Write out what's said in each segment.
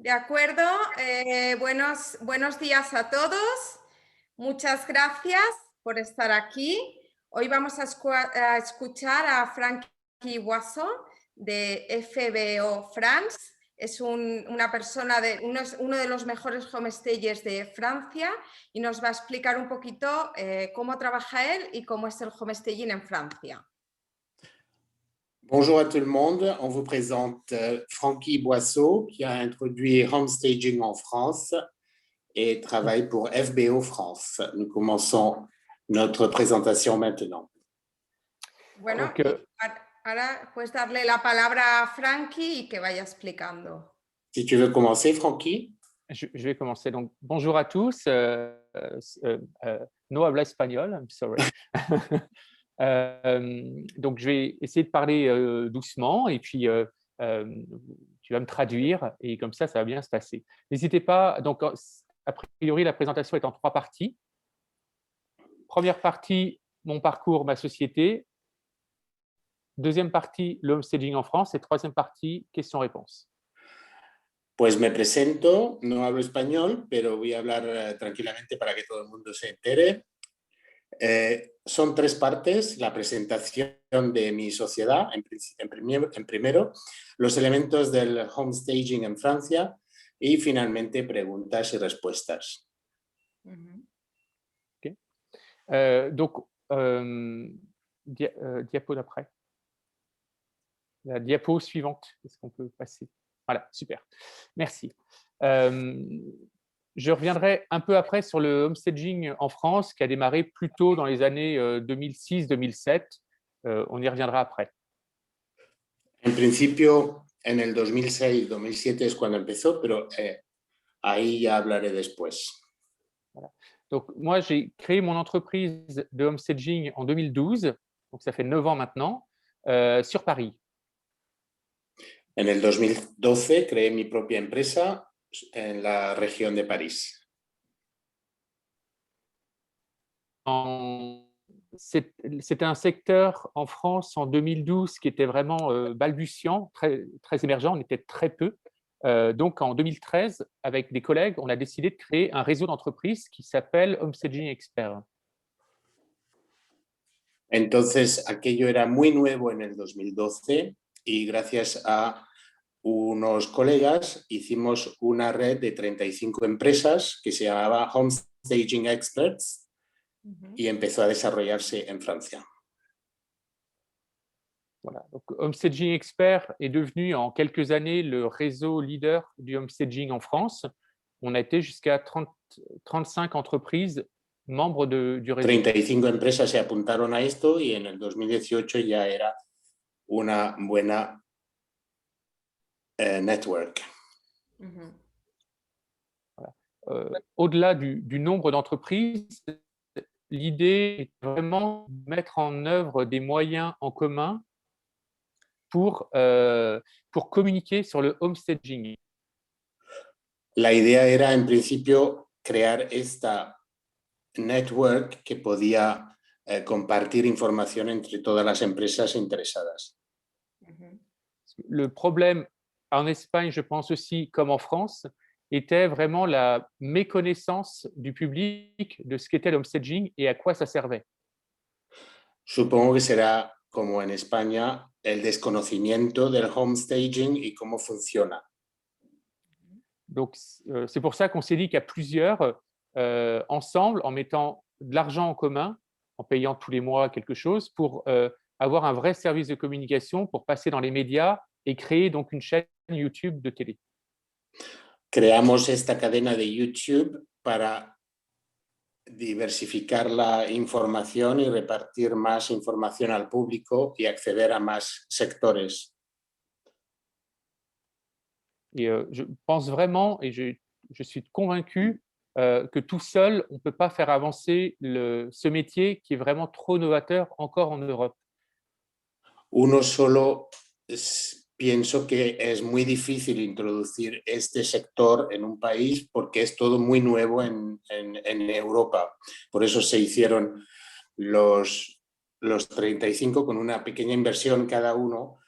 De acuerdo, buenos días a todos. Muchas gracias por estar aquí. Hoy vamos a escuchar a Frankie Boisseau de FBO France. Es una persona, uno de los mejores homestagers de Francia y nos va a explicar un poquito cómo trabaja él y cómo es el homestaging en Francia. Bonjour à tout le monde, on vous présente Frankie Boisseau qui a introduit Homestaging en France et travaille pour FBO France. Nous commençons notre présentation maintenant. Bueno, ahora puedes darle la palabra a Frankie y que vaya explicando. Si tu veux commencer, Frankie. Je vais commencer. Donc, bonjour à tous. No habla espagnol, I'm sorry. Donc, je vais essayer de parler doucement et puis tu vas me traduire et comme ça va bien se passer. N'hésitez pas, donc a priori, la présentation est en 3 parties. Première partie, mon parcours, ma société. Deuxième partie, le homestaging en France. Et troisième partie, questions-réponses. Pues me presento, no hablo español, pero voy a hablar tranquilamente para que todo el mundo se entere. Son 3 partes, la presentación de mi sociedad, en primero, los elementos del homestaging en Francia y finalmente preguntas y respuestas. Okay. Donc, diapo d'après. La diapo suivante, est-ce qu'on peut passer? Voilà, super. Merci. Je reviendrai un peu après sur le homestaging en France qui a démarré plus tôt dans les années 2006-2007. On y reviendra après. En principio, en el 2006-2007 es cuando empezó, pero ahí ya hablaré después. Voilà. Donc, moi, j'ai créé mon entreprise de homestaging en 2012, donc ça fait 9 ans maintenant, sur Paris. En el 2012 creé mi propia empresa en la región de París. C'était un secteur en France en 2012 qui était vraiment balbutiant, très, très émergent, on était très peu. Donc en 2013, avec des collègues, on a décidé de créer un réseau d'entreprises qui s'appelle Homestaging Expert. Entonces, aquello era muy nuevo en el 2012 y gracias a unos colegas hicimos una red de 35 empresas que se llamaba Homestaging Experts y empezó a desarrollarse en Francia. Voilà. Donc, Homestaging Expert est devenu en quelques années le réseau leader du homestaging en France. On a été jusqu'à 35 entreprises membres du réseau. 35 empresas se apuntaron a esto y en el 2018 ya era una buena network. Voilà. Au-delà du nombre d'entreprises, l'idée est vraiment de mettre en œuvre des moyens en commun pour communiquer sur le homestaging. La idea era, en principio, crear esta network que podía compartir información entre todas las empresas interesadas. Le problème en Espagne, je pense aussi, comme en France, était vraiment la méconnaissance du public de ce qu'était le homestaging et à quoi ça servait. Supongo que será, como en España, el desconocimiento del homestaging y cómo funciona. Donc, c'est pour ça qu'on s'est dit qu'à plusieurs, ensemble, en mettant de l'argent en commun, en payant tous les mois quelque chose, pour avoir un vrai service de communication, pour passer dans les médias et créer donc une chaîne YouTube de télé. Creamos esta cadena de YouTube para diversificar la información y repartir más información al público y acceder a más sectores. Et je pense vraiment, et je suis convaincu que tout seul, on ne peut pas faire avancer ce métier qui est vraiment trop novateur encore en Europe. Uno solo pienso que es muy difícil introducir este sector en un país porque es todo muy nuevo en Europa. Por eso se hicieron los 35 con una pequeña inversión cada uno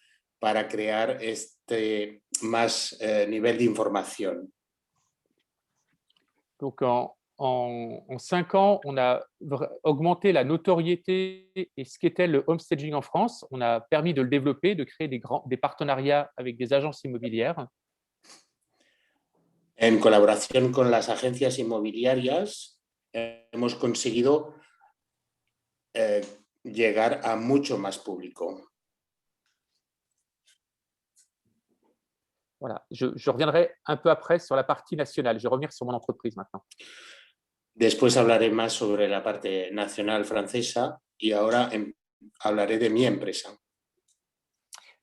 para crear este más nivel de información. Donc, en 5 ans, on a augmenté la notoriété et ce qu'était le homestaging en France. On a permis de le développer, de créer des partenariats avec des agences immobilières. En colaboración con las agencias inmobiliarias, hemos conseguido llegar a mucho más público. Voilà. Je reviendrai un peu après sur la partie nationale. Je vais revenir sur mon entreprise maintenant. Después hablaré más sobre la parte nacional francesa y ahora hablaré de mi empresa.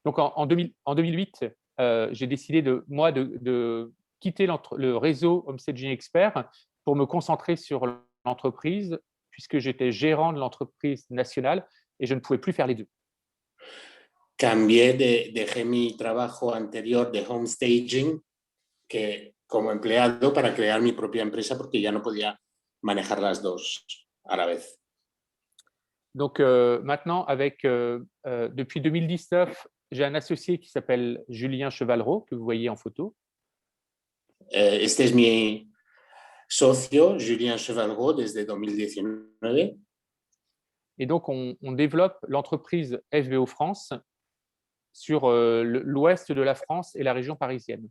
Donc, en 2008, j'ai décidé de quitter le réseau Homestaging Expert pour me concentrer sur l'entreprise, puisque j'étais gérant de l'entreprise nationale et je ne pouvais plus faire les deux. Dejé mi trabajo anterior de homestaging como empleado para crear mi propia empresa porque ya no podía manejar las dos a la vez. Donc maintenant, depuis 2019, j'ai un associé qui s'appelle Julien Chevalreau, que vous voyez en photo. Este es mi socio, Julien Chevalreau, desde 2019. Et donc, on développe l'entreprise FBO France sur l'ouest de la France et la région parisienne.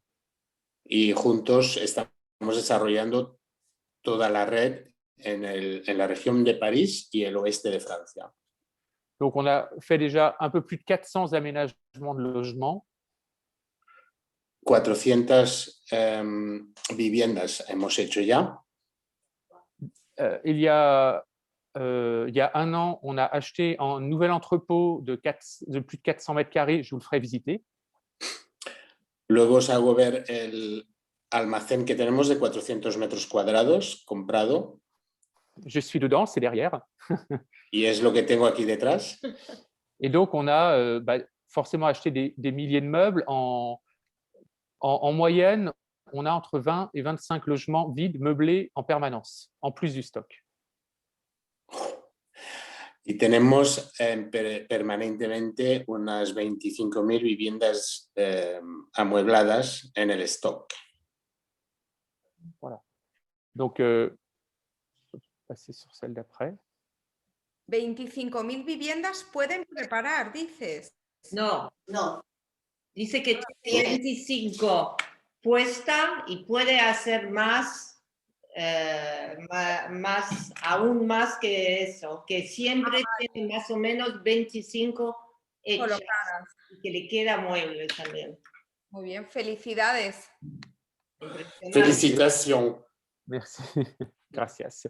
Y juntos estamos desarrollando toda la red en la región de París y el oeste de Francia. Donc, on a fait déjà un peu plus de 400 aménagements de logements. 400 viviendas hemos hecho ya. Il y a 1 an, on a acheté un nouvel entrepôt de plus de 400 mètres carrés. Je vous le ferai visiter. Luego os hago ver el almacén que tenemos de 400 metros cuadrados comprado. Je suis dedans, c'est derrière. Y es lo que tengo aquí detrás. Et donc, on a forcément acheté des milliers de meubles. En moyenne, on a entre 20 et 25 logements vides, meublés en permanence, en plus du stock. Y tenemos permanentemente unas 25.000 viviendas amuebladas en el stock. Voilà. Donc, je peux passer sur celle d'après. 25.000 viviendas pueden preparar, dices. No, dice que tiene 25 puesta y puede hacer aún más que eso, que siempre tiene más o menos 25 hechas Colocadas. y que le queda muebles también. Muy bien, felicidades. Félicitations. Merci. Gracias.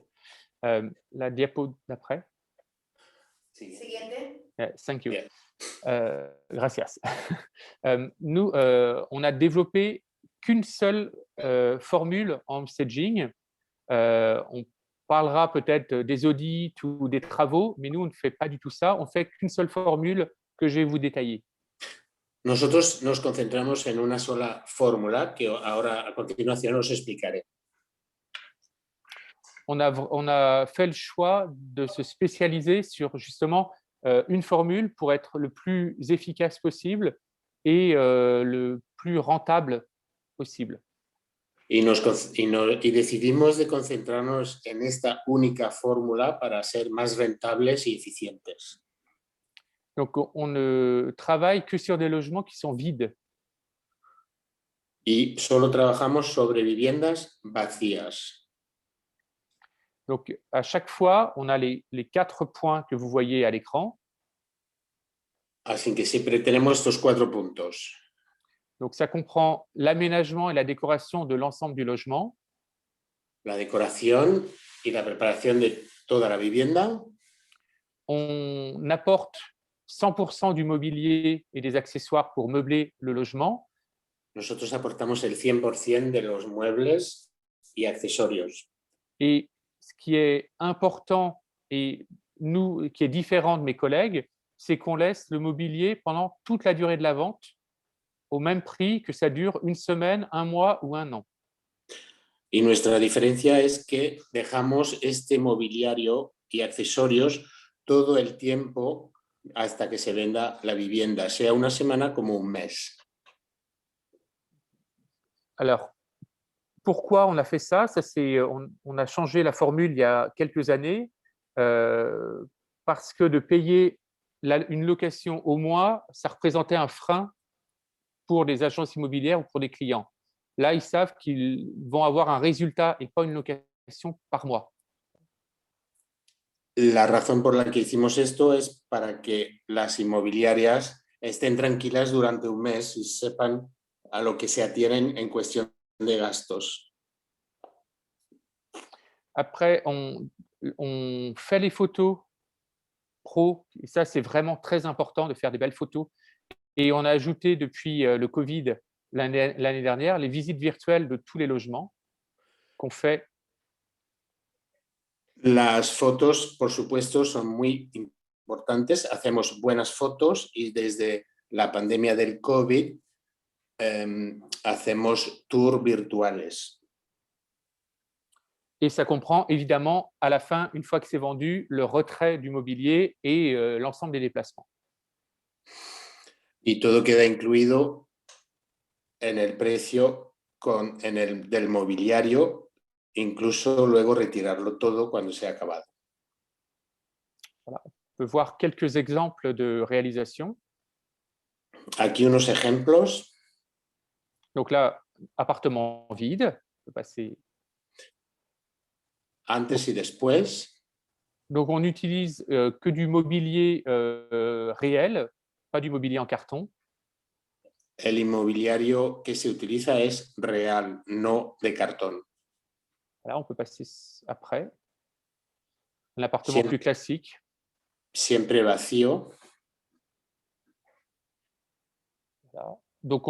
La diapo d'après. Siguiente. Thank you. Yeah. Gracias. Nous, on a développé qu'une seule formule en homestaging. On parlera peut-être des audits ou des travaux, mais nous, on ne fait pas du tout ça. On fait qu'une seule formule que je vais vous détailler. Nosotros nos concentramos en una sola fórmula que ahora a continuación os explicaré. On a fait le choix de se spécialiser sur justement une formule pour être le plus efficace possible et le plus rentable possible. Y decidimos de concentrarnos en esta única fórmula para ser más rentables y eficientes. Donc, on ne travaille que sur des logements qui sont vides. Y solo trabajamos sobre viviendas vacías. Donc, à chaque fois, on a les 4 points que vous voyez à l'écran. Así que siempre tenemos estos 4 puntos. Donc, ça comprend l'aménagement et la décoration de l'ensemble du logement. La decoración y la preparación de toda la vivienda. On apporte 100% du mobilier et des accessoires pour meubler le logement. Nosotros aportamos el 100% de los muebles y accesorios. Et ce qui est important et qui est différent de mes collègues, c'est qu'on laisse le mobilier pendant toute la durée de la vente au même prix, que ça dure 1 semaine, 1 mois ou 1 an. Y nuestra diferencia es que dejamos este mobiliario y accesorios todo el tiempo hasta que se venda la vivienda, sea una semana como un mes. Alors, pourquoi on a fait ça? On a changé la formule il y a quelques années parce que de payer une location au mois, ça représentait un frein pour les agences immobilières ou pour les clients. Là, ils savent qu'ils vont avoir un résultat et pas une location par mois. La razón por la que hicimos esto es para que las inmobiliarias estén tranquilas durante un mes y sepan a lo que se atienen en cuestión de gastos. Après, on fait les photos pro, et ça, c'est vraiment très important de faire des belles photos. Et on a ajouté depuis le Covid l'année dernière les visites virtuelles de tous les logements qu'on fait. Las fotos, por supuesto, son muy importantes. Hacemos buenas fotos y desde la pandemia del COVID hacemos tours virtuales. Et ça comprend évidemment, à la fin, une fois que c'est vendu, le retrait du mobilier et l'ensemble des déplacements. Y todo queda incluido en el precio del mobiliario, incluso luego retirarlo todo cuando se ha acabado. Voilà. On peut voir quelques exemples de réalisation. Aquí unos ejemplos. Donc là, appartement vide. On peut passer. Antes y después. Donc on n'utilise que du mobilier réel, pas du mobilier en carton. El inmobiliario que se utiliza es real, no de cartón. Là, on peut passer après. Un appartement plus classique. Siempre vacío. Voilà. Donc,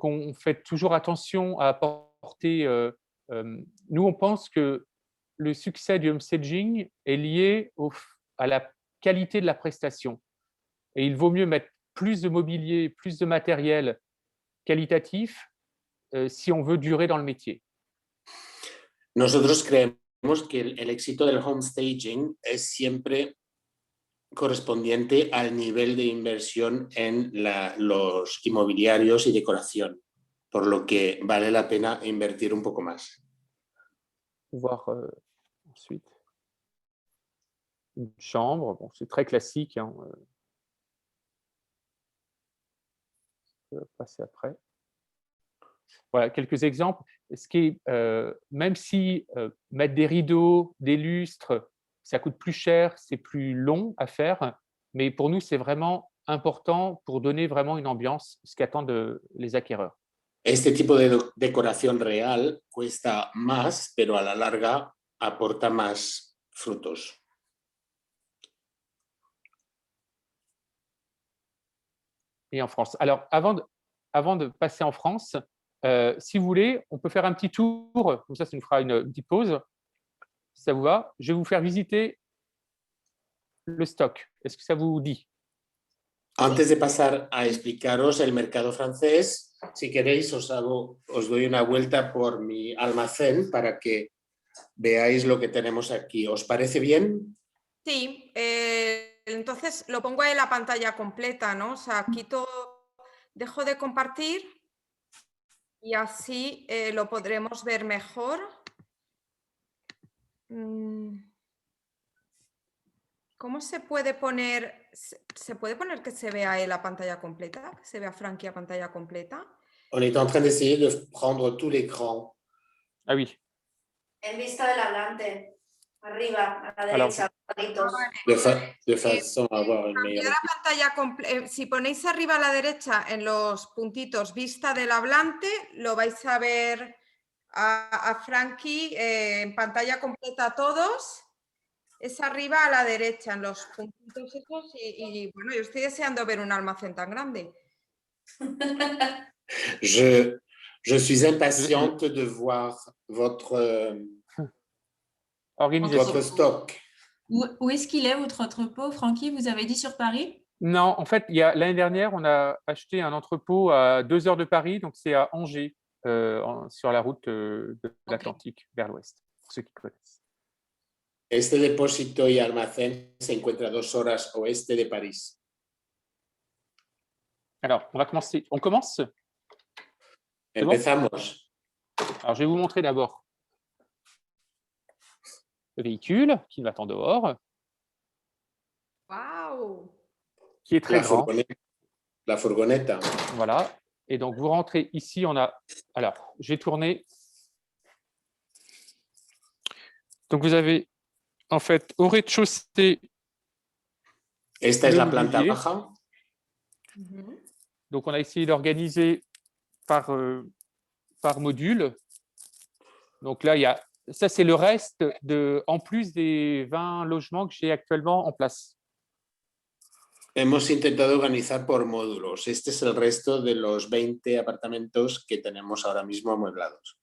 on fait toujours attention à apporter. Nous, on pense que le succès du homestaging est lié à la qualité de la prestation. Et il vaut mieux mettre plus de mobilier, plus de matériel qualitatif si on veut durer dans le métier. Nosotros creemos que el éxito del homestaging es siempre correspondiente al nivel de inversión en los inmobiliarios y decoración, por lo que vale la pena invertir un poco más. Voir ensuite une chambre, bon, c'est très classique. Hein, on peut passer après. Voilà, quelques exemples. Ce qui est, même si mettre des rideaux, des lustres, ça coûte plus cher, c'est plus long à faire, mais pour nous, c'est vraiment important pour donner vraiment une ambiance, ce qu'attendent les acquéreurs. Este tipo de decoración real cuesta más, pero a la larga aporta más frutos. Et en France. Alors, avant de passer en France, si vous voulez, on peut faire un petit tour. Comme ça nous fera une petite pause. Si ça vous va, je vais vous faire visiter le stock. Est-ce que ça vous dit? Antes de pasar a explicaros el mercado francés, si queréis os doy una vuelta por mi almacén para que veáis lo que tenemos aquí. ¿Os parece bien? Sí, entonces lo pongo en la pantalla completa, ¿no? O sea, dejo de compartir y así lo podremos ver mejor. ¿Cómo se puede poner? ¿Se puede poner que se vea la pantalla completa? ¿Que se vea Frankie a pantalla completa? On est en train d'essayer de prendre tout l'écran. Ah oui. En vista del hablante, arriba, a la derecha, De façon à avoir une meilleure. Si ponéis arriba a la derecha en los puntitos vista del hablante, lo vais a ver a Frankie en pantalla completa todos. Es arriba a la derecha en los puntitos esos y bueno, yo estoy deseando ver un almacén tan grande. Je suis impatiente de voir votre stock. Où est-ce qu'il est, votre entrepôt, Francky? Vous avez dit sur Paris? Non, en fait, l'année dernière, on a acheté un entrepôt à 2 heures de Paris, donc c'est à Angers, sur la route de l'Atlantique, vers l'ouest, pour ceux qui connaissent. Este depósito y almacén se encuentra a 2 horas oeste de París. Alors, on va commencer. On commence? C'est bon? Empezamos. Alors, je vais vous montrer d'abord le véhicule qui nous attend dehors, Wow. qui est très grand. La furgoneta. Voilà. Et donc, vous rentrez ici, on a... Alors, j'ai tourné. Donc, vous avez, en fait, au rez-de-chaussée... Esta es le la planta mobilier. baja. Donc, on a essayé d'organiser par module. Donc là, il y a... Ça, c'est le reste, en plus des 20 logements que j'ai actuellement en place. Hemos intentado organizar por módulos. Este es el resto de los 20 apartamentos que tenemos ahora mismo amueblados.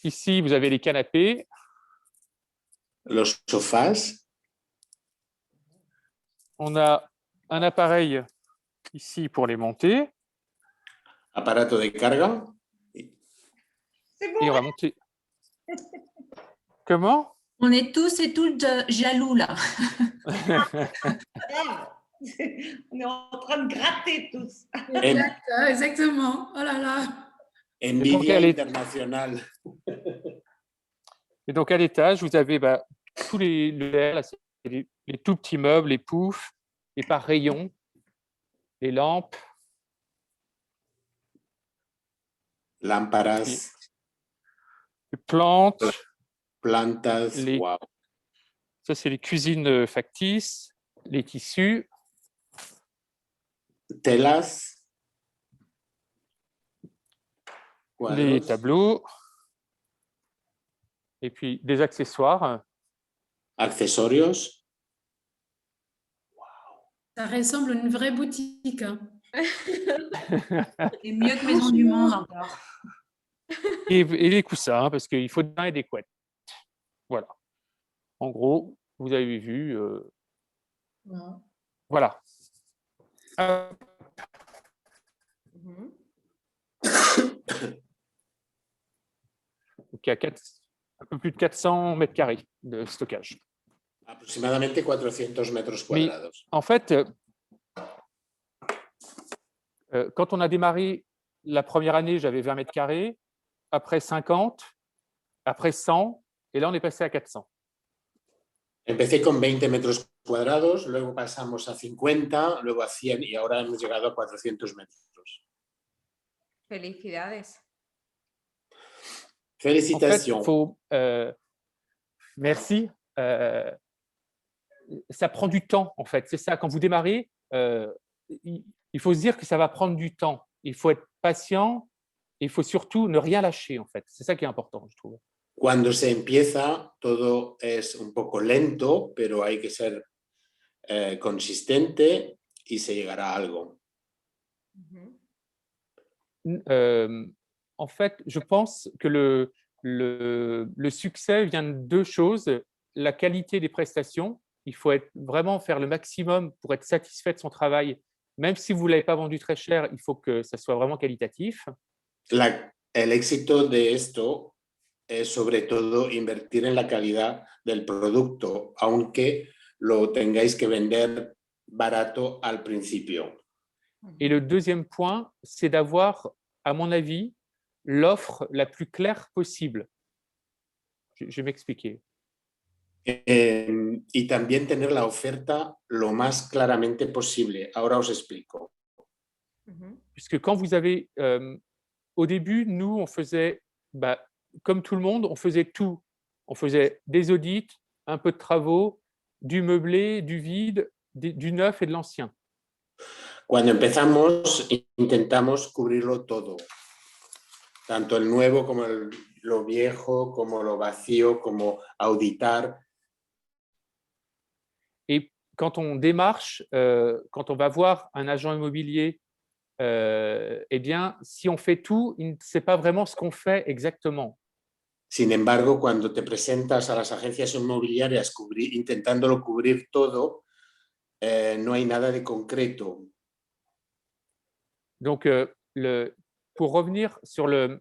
Ici, vous avez les canapés. Los sofás. On a un appareil ici pour les monter. Aparato de carga. C'est Et on bon, va monter. Comment? On est tous et toutes jaloux là. on est en train de gratter tous. Exactement. Oh là là. Envidia internacional. Et donc, à l'étage, vous avez tous les tout petits meubles, les poufs, et par rayon, les lampes. Lámparas. Les plantes. Plantas. Wow. Ça, c'est les cuisines factices, les tissus. Telas. Cuadros. Les tableaux. Et puis, des accessoires. Accesorios. Ça ressemble à une vraie boutique. Hein. C'est mieux que Maison du Monde encore. Et les coussins, parce qu'il faut et des couettes. Voilà. En gros, vous avez vu. Voilà. Donc, il y a un peu plus de 400 mètres carrés de stockage. Aproximadamente 400 metros cuadrados. En fait, quand on a démarré la première année, j'avais 20 mètres carrés, après 50, après 100, et là, on est passé à 400. Empecé con 20 metros cuadrados, luego pasamos a 50, luego a 100 y ahora hemos llegado a 400 metros. Felicidades. Félicitations. En fait, merci. Ça prend du temps, en fait. C'est ça, quand vous démarrez, il faut se dire que ça va prendre du temps. Il faut être patient et il faut surtout ne rien lâcher, en fait. C'est ça qui est important, je trouve. Cuando se empieza, todo es un poco lento, pero hay que ser consistente y se llegará a algo. En fait, je pense que le succès vient de deux choses. La qualité des prestations. Il faut vraiment faire le maximum pour être satisfait de son travail. Même si vous ne l'avez pas vendu très cher, il faut que ça soit vraiment qualitatif. El éxito de esto es sobre todo invertir en la calidad del producto, aunque lo tengáis que vender barato al principio. Et le deuxième point, c'est d'avoir, à mon avis, l'offre la plus claire possible. Je vais m'expliquer. Y también tener la oferta lo más claramente posible. Ahora os explico. Puisque quand vous avez... au début, nous, on faisait, comme tout le monde, on faisait tout. On faisait des audits, un peu de travaux, du meublé, du vide, du neuf et de l'ancien. Cuando empezamos, intentamos cubrirlo todo. Tanto el nuevo como lo viejo, como lo vacío, como auditar. Et quand on démarche, quand on va voir un agent immobilier, eh bien, si on fait tout, il ne sait pas vraiment ce qu'on fait exactement. Sin embargo, cuando te presentas a las agencias inmobiliarias intentándolo cubrir todo, no hay nada de concreto. Donc, pour revenir sur le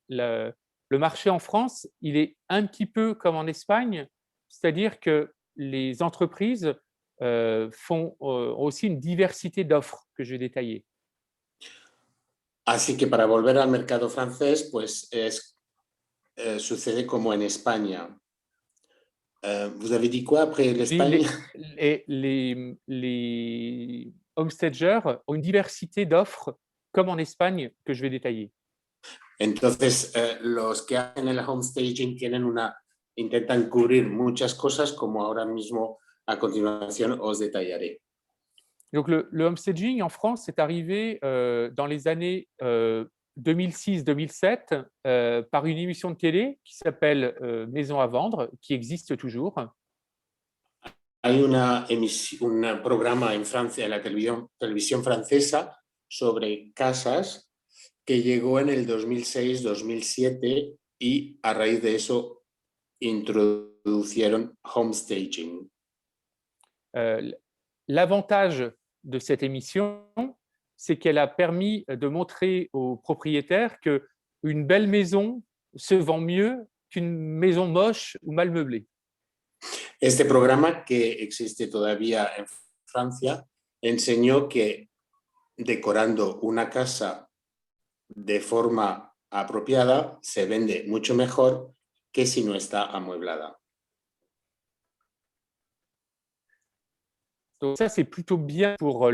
marché en France, il est un petit peu comme en Espagne, c'est-à-dire que les entreprises ont aussi une diversité d'offres que je vais détailler. Así que para volver al mercado francés, pues sucede como en España. Vous avez dit quoi après l'Espagne? Les homestagers ont une diversité d'offres comme en Espagne que je vais détailler. Entonces, los que hacen el homestaging intentan cubrir muchas cosas, como ahora mismo a continuación os detallaré. Donc, le homestaging en France est arrivé dans les années 2006-2007 par une émission de télé qui s'appelle Maison à vendre, qui existe toujours. Hay un programa en Francia, en la televisión francesa, sobre casas que llegó en el 2006-2007 y a raíz de eso introdujeron homestaging. L'avantage de cette émission, c'est qu'elle a permis de montrer aux propriétaires qu'une belle maison se vend mieux qu'une maison moche ou mal meublée. Este programa, que existe todavía en Francia, enseñó que decorando una casa de forma apropiada se vende mucho mejor que si no está amueblada. Donc ça, c'est plutôt bien pour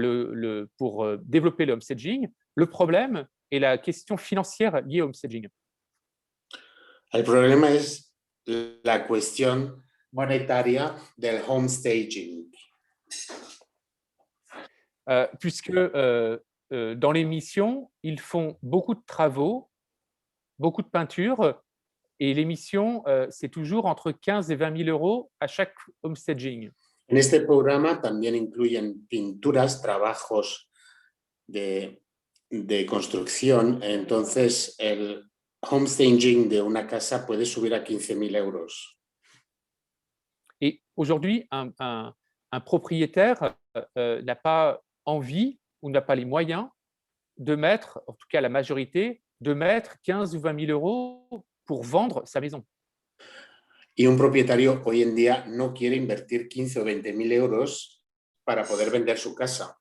développer le homestaging. Le problème est la question financière liée au homestaging. El problema es la cuestión monetaria del homestaging. Puisque dans l'émission, ils font beaucoup de travaux, beaucoup de peinture, et l'émission, c'est toujours entre 15 et 20 000 euros à chaque homestaging. En este programa también incluyen pinturas, trabajos de construcción, entonces el homestaging de una casa puede subir a 15 000 euros. Et aujourd'hui, un propriétaire n'a pas envie ou n'a pas les moyens de mettre, en tout cas la majorité, de mettre 15 ou 20 000 euros pour vendre sa maison. Y un propietario hoy en día no quiere invertir 15 o 20 000 euros para poder vender su casa.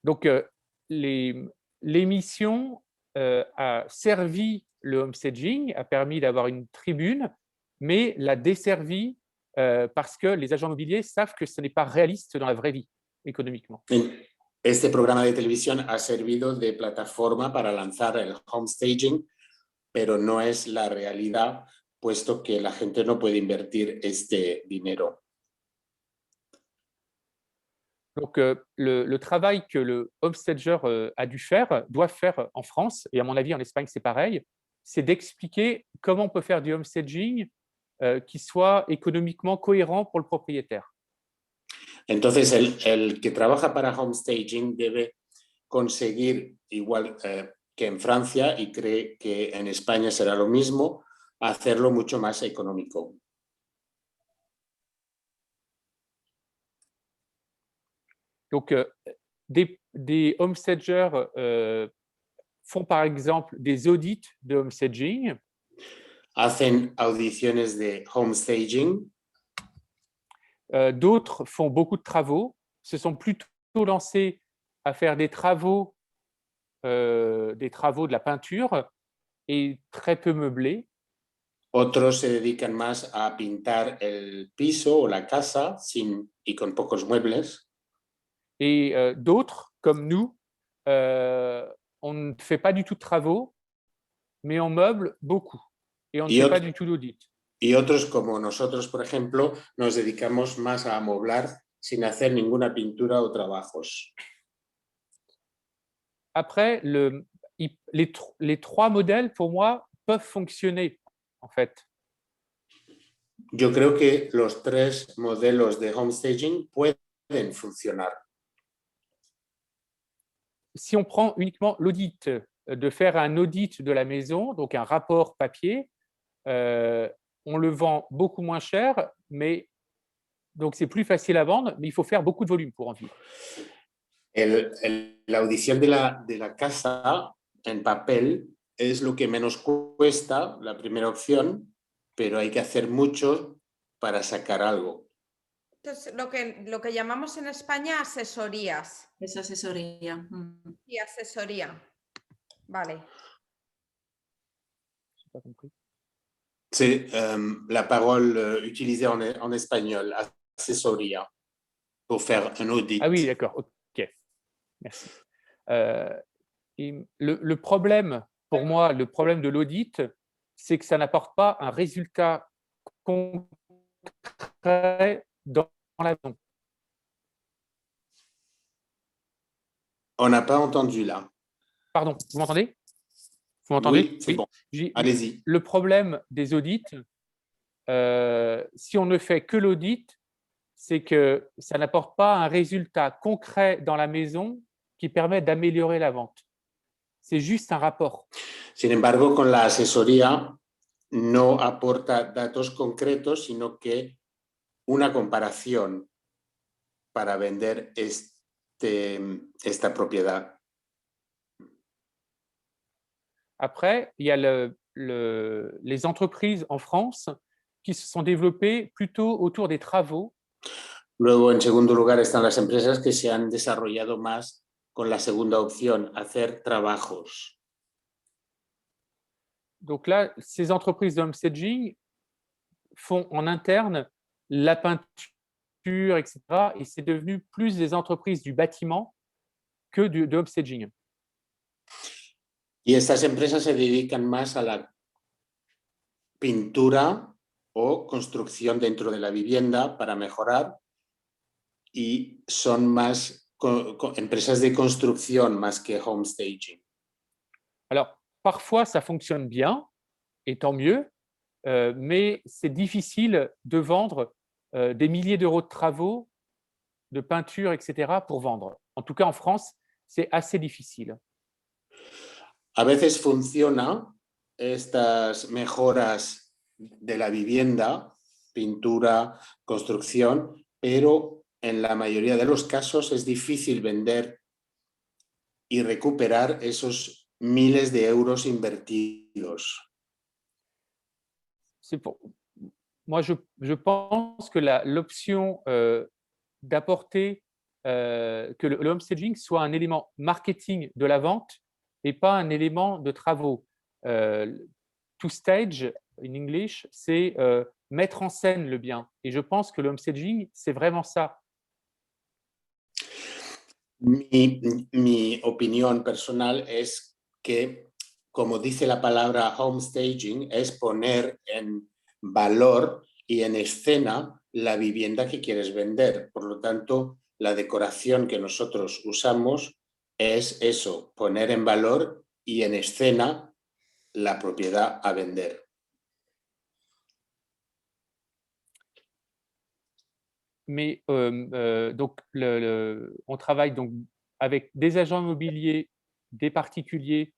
Donc, l'émission a servi le homestaging, a permis d'avoir une tribune, mais l'a desservi parce que les agents immobiliers savent que ce n'est pas réaliste dans la vraie vie, économiquement. Este programa de televisión ha servido de plataforma para lanzar el homestaging, pero no es la realidad, puesto que la gente no puede invertir este dinero. Donc, le travail que le homestager doit faire en France, et à mon avis en Espagne c'est pareil, c'est d'expliquer comment on peut faire du homestaging qui soit économiquement cohérent pour le propriétaire. Entonces, el que trabaja para homestaging debe conseguir, igual que en Francia, y cree que en España será lo mismo, hacerlo mucho más económico. Donc, des homestagers font par exemple des audits de homestaging. Hacen audiciones de homestaging. D'autres font beaucoup de travaux, se sont plutôt lancés à faire des travaux de la peinture et très peu meublés. Otros se dedican más a pintar el piso o la casa y con pocos muebles. Et d'autres, comme nous, on ne fait pas du tout de travaux, mais on meuble beaucoup et on ne fait pas du tout d'audit. Y otros, como nosotros, por ejemplo, nos dedicamos más a amueblar sin hacer ninguna pintura o trabajos. Après, les trois modèles, pour moi, peuvent fonctionner, en fait. Yo creo que los tres modelos de homestaging pueden funcionar. Si on prend uniquement l'audit, de faire un audit de la maison, donc un rapport papier, on le vend beaucoup moins cher, mais donc c'est plus facile à vendre, mais il faut faire beaucoup de volume pour en vivre. El la audición de la casa en papel es lo que menos cuesta, la primera opción, pero hay que hacer mucho para sacar algo. Entonces, lo que llamamos en España asesorías. Es asesoría. Y asesoría. Vale. J'ai pas compris. C'est la parole utilisée en espagnol, asesoría, pour faire un audit. Ah oui, d'accord, ok, merci. Et le problème, pour moi, le problème de l'audit, c'est que ça n'apporte pas un résultat concret dans la maison. On n'a pas entendu là. Pardon, vous m'entendez? Vous m'entendez? Oui, c'est bon. J'ai- Allez-y. Le problème des audits, si on ne fait que l'audit, c'est que ça n'apporte pas un résultat concret dans la maison qui permet d'améliorer la vente. C'est juste un rapport. Sin embargo, con la asesoría no aporta datos concretos, sino que una comparación para vender esta propiedad. Après, il y a les entreprises en France qui se sont développées plutôt autour des travaux. Luego, en segundo lugar, están las empresas que se han desarrollado más con la segunda opción, hacer trabajos. Donc là, ces entreprises de homestaging font en interne la peinture, etc. Et c'est devenu plus des entreprises du bâtiment que de homestaging. Y estas empresas se dedican más a la pintura o construcción dentro de la vivienda para mejorar y son más empresas de construcción más que homestaging. Alors, parfois, ça fonctionne bien, et tant mieux, mais c'est difficile de vendre des milliers d'euros de travaux, de peinture, etc. pour vendre. En tout cas, en France, c'est assez difficile. A veces funciona estas mejoras de la vivienda, pintura, construcción, pero en la mayoría de los casos es difícil vender y recuperar esos miles de euros invertidos. Moi, je pense que l'option d'apporter que le homestaging soit un élément marketing de la vente et pas un élément de travaux. To stage, in English, c'est mettre en scène le bien. Et je pense que le homestaging, c'est vraiment ça. Mi opinión personal es que, como dice la palabra homestaging, es poner en valor y en escena la vivienda que quieres vender. Por lo tanto, la decoración que nosotros usamos es eso, poner en valor y en escena la propiedad a vender. Mais donc, on travaille donc avec des agents immobiliers, des particuliers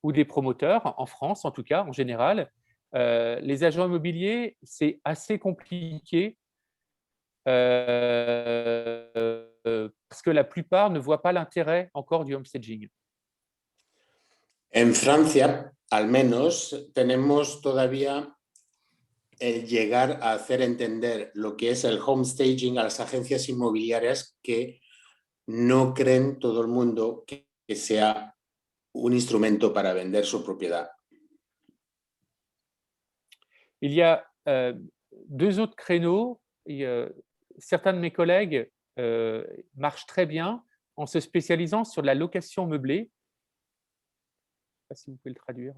ou des promoteurs, en France en tout cas, en général. Les agents immobiliers, c'est assez compliqué parce que la plupart ne voient pas l'intérêt encore du homestaging. En Francia, al menos, tenemos todavía el llegar a hacer entender lo que es el homestaging a las agencias inmobiliarias que no creen todo el mundo que sea un instrumento para vender su propiedad. Il y a deux autres créneaux. Certains de mes collègues marchent très bien en se spécialisant sur la location meublée. Je ne sais pas si vous pouvez le traduire.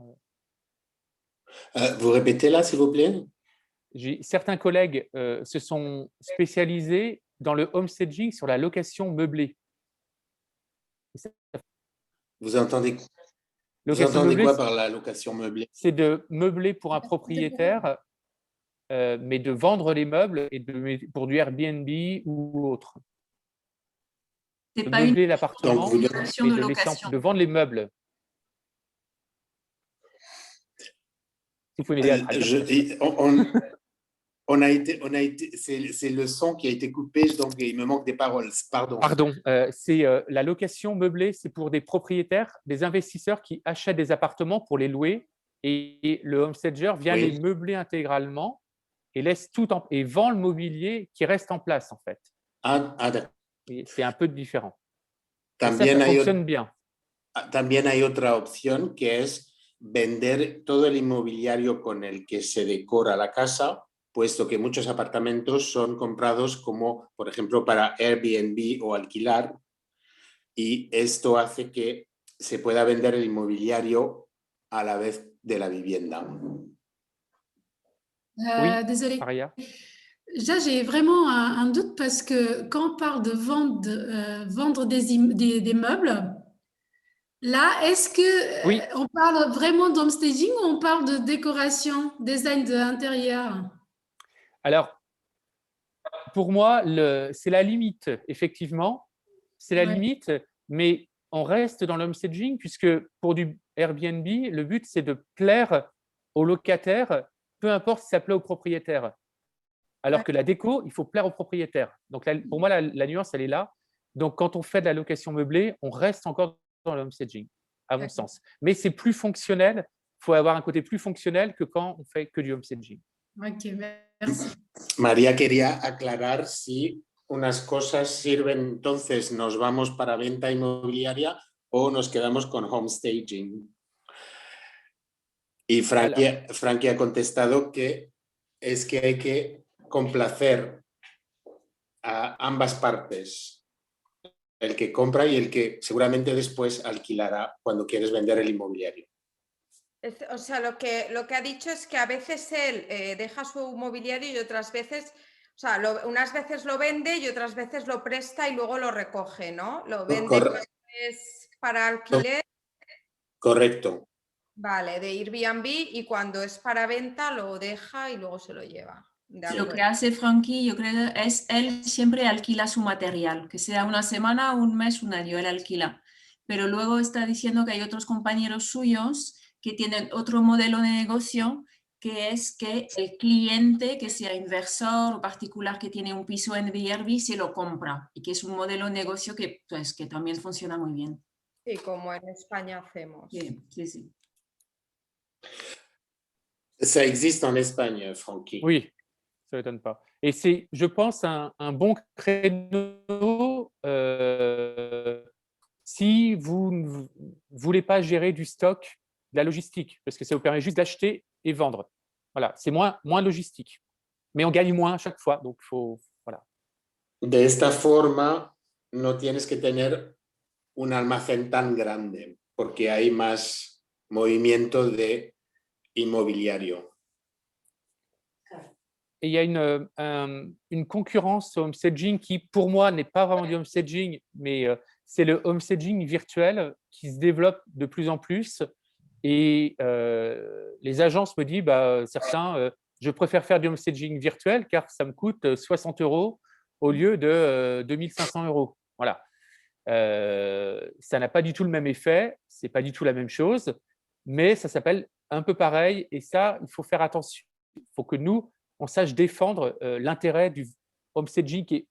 Vous répétez là, s'il vous plaît? Certains collègues se sont spécialisés dans le homestaging sur la location meublée. Vous entendez quoi par la location meublée? C'est de meubler pour un propriétaire, mais de vendre les meubles et pour du Airbnb ou autre. C'est De pas meubler une l'appartement, option mais de de location. vendre les meubles. Si vous pouvez m'aider à traduire. C'est le son qui a été coupé, donc il me manque des paroles. Pardon. Pardon, c'est la location meublée, c'est pour des propriétaires, des investisseurs qui achètent des appartements pour les louer et le homestager vient Oui. les meubler intégralement et laisse tout et vend le mobilier qui reste en place en fait. D'accord. Et c'est un peu différent. Et ça También fonctionne bien. También hay otra opción que es vender todo el inmobiliario con el que se decora la casa, puesto que muchos apartamentos son comprados como, por ejemplo, para Airbnb o alquilar, y esto hace que se pueda vender el inmobiliario a la vez de la vivienda. Oui, Désolée. Maria. Là, j'ai vraiment un doute parce que quand on parle de vendre des meubles, là, est-ce que Oui. on parle vraiment d'homestaging ou on parle de décoration, design de l'intérieur? Alors, pour moi, c'est la limite, effectivement. C'est la Ouais. limite, mais on reste dans l'homestaging puisque pour du Airbnb, le but, c'est de plaire aux locataires, peu importe si ça plaît aux propriétaires. Alors Ouais. que la déco, il faut plaire aux propriétaires. Donc, pour moi, la nuance, elle est là. Donc, quand on fait de la location meublée, on reste encore dans l'homestaging, à mon D'accord. sens. Mais c'est plus fonctionnel. Il faut avoir un côté plus fonctionnel que quand on fait que du homestaging. Ok, merci. María quería aclarar si unas cosas sirven, entonces nos vamos para venta inmobiliaria o nos quedamos con homestaging. Y Frankie ha contestado que es que hay que complacer a ambas partes, el que compra y el que seguramente después alquilará cuando quieres vender el inmobiliario. O sea, lo que ha dicho es que a veces él deja su mobiliario y otras veces, o sea, unas veces lo vende y otras veces lo presta y luego lo recoge, ¿no? Lo vende cuando es para alquiler. Correcto. Vale, de Airbnb, y cuando es para venta lo deja y luego se lo lleva. Lo que hace Frankie, yo creo, es él siempre alquila su material, que sea una semana, un mes, un año, él alquila. Pero luego está diciendo que hay otros compañeros suyos que tienen otro modelo de negocio, que es que el cliente, que sea inversor o particular que tiene un piso en Airbnb, se lo compra, y que es un modelo de negocio que, pues, que también funciona muy bien. Sí, como en España hacemos. Sí, sí, sí. Ça existe en Espagne, Frankie. Oui, ça ne m'étonne pas. Et c'est, je pense, un bon créneau si vous ne voulez pas gérer du stock, de la logistique, parce que ça vous permet juste d'acheter et vendre. Voilà, c'est moins logistique. Mais on gagne moins à chaque fois, donc il faut… Voilà. De esta forma, no tienes que tener un almacén tan grande, porque hay más movimiento de inmobiliario. Et il y a une concurrence au homestaging qui, pour moi, n'est pas vraiment du homestaging, mais c'est le homestaging virtuel qui se développe de plus en plus. Et les agences me disent, certains, je préfère faire du homestaging virtuel car ça me coûte 60 € au lieu de 2500 €. Voilà. Ça n'a pas du tout le même effet, ce n'est pas du tout la même chose, mais ça s'appelle un peu pareil. Et ça, il faut faire attention. Il faut que nous, on sache défendre l'intérêt du homestaging qui est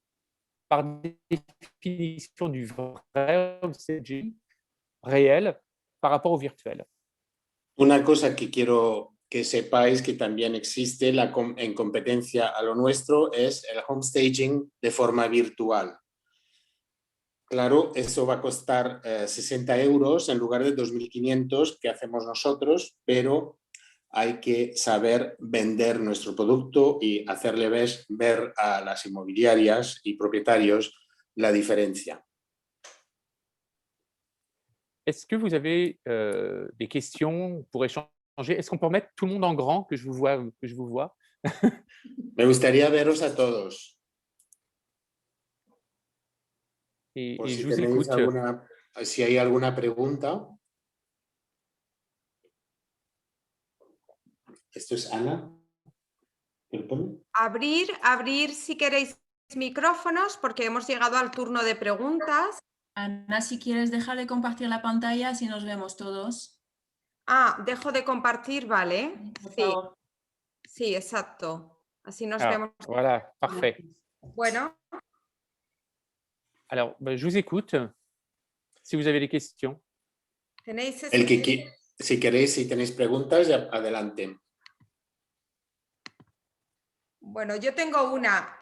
par définition du vrai homestaging réel par rapport au virtuel. Una cosa que quiero que sepáis que también existe en competencia a lo nuestro es el homestaging de forma virtual. Claro, eso va a costar 60 € en lugar de 2.500 que hacemos nosotros, pero hay que saber vender nuestro producto y hacerle ver a las inmobiliarias y propietarios la diferencia. Est-ce que vous avez des questions pour échanger? Est-ce qu'on peut remettre tout le monde en grand, que je vous vois? Me gustaría veros a todos. Et Por si je vous tenéis écoute. si hay alguna pregunta. ¿Esto es Ana? ¿Qué pone? Abrir si queréis micrófonos, porque hemos llegado al turno de preguntas. Ana, si quieres dejar de compartir la pantalla, así nos vemos todos. Ah, dejo de compartir, vale. Por Sí, favor. sí, exacto. Así nos Alors, vemos. voilà, parfait. Bueno, Alors, je vous écoute. Si vous avez des questions. tenéis El que, si queréis, si tenéis preguntas, ya adelante. Bueno, yo tengo una.